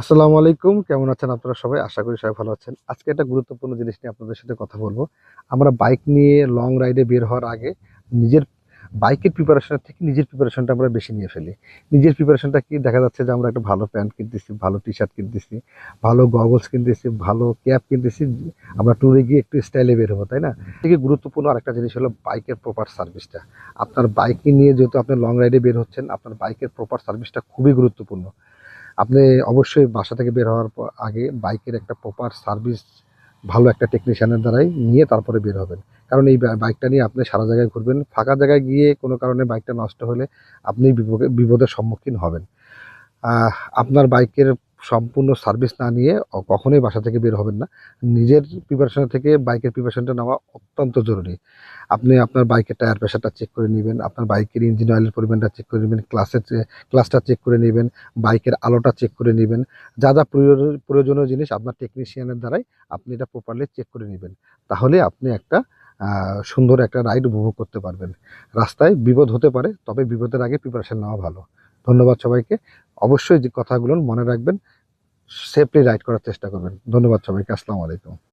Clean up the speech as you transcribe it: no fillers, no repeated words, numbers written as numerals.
আসসালামু আলাইকুম। কেমন আছেন আপনারা সবাই? আশা করি সবাই ভালো আছেন। আজকে একটা গুরুত্বপূর্ণ জিনিস নিয়ে আপনাদের সাথে কথা বলবো। আমরা বাইক নিয়ে লং রাইডে বের হওয়ার আগে নিজের বাইকের প্রিপারেশনের থেকে নিজের প্রিপারেশনটা আমরা বেশি নিয়ে ফেলি। নিজের প্রিপারেশনটা কি? দেখা যাচ্ছে যে আমরা একটা ভালো প্যান্ট কিনতেছি, ভালো টি-শার্ট কিনতেছি, ভালো গগলস কিনতেছি, ভালো ক্যাপ কিনতেছি। আমরা ট্যুরে গিয়ে একটু স্টাইলে বের হবো, তাই না? থেকে গুরুত্বপূর্ণ আরেকটা জিনিস হলো বাইকের প্রপার সার্ভিসটা। আপনার বাইক নিয়ে যেহেতু আপনি লং রাইডে বের হচ্ছেন, আপনার বাইকের প্রপার সার্ভিসটা খুবই গুরুত্বপূর্ণ। আপনি অবশ্যই বাসা থেকে বের হওয়ার আগে বাইকের একটা প্রপার সার্ভিস ভালো একটা টেকনিশিয়ানের দ্বারাই নিয়ে তারপরে বের হবেন। কারণ এই বাইকটা নিয়ে আপনি সারা জায়গায় ঘুরবেন। ফাঁকা জায়গায় গিয়ে কোনো কারণে বাইকটা নষ্ট হলে আপনি বিপদের সম্মুখীন হবেন। আহ আপনার বাইকের সম্পূর্ণ সার্ভিস না নিয়ে কখনোই বাসা থেকে বের হবেন না। নিজের প্রিপারেশন থেকে বাইকের প্রিপারেশনটা নেওয়া অত্যন্ত জরুরি। আপনি আপনার বাইকের টায়ার প্রেশারটা চেক করে নিবেন, আপনার বাইকের ইঞ্জিন অয়েলের পরিমাণটা চেক করে নিবেন, ক্লাচটা চেক করে নিবেন, বাইকের আলোটা চেক করে নিবেন। যা, যা প্রয়োজনীয় জিনিস আপনার টেকনিশিয়ানের দ্বারাই আপনি এটা প্রপারলি চেক করে নিবেন। তাহলে আপনি একটা সুন্দর একটা রাইড উপভোগ করতে পারবেন। রাস্তায় বিপদ হতে পারে, তবে বিপদের আগে প্রিপারেশন নেওয়া ভালো। ধন্যবাদ সবাইকে। অবশ্যই যে কথাগুলো মনে রাখবেন, সেফলি রাইড করার চেষ্টা করবেন। ধন্যবাদ সবাইকে। আসসালামু আলাইকুম।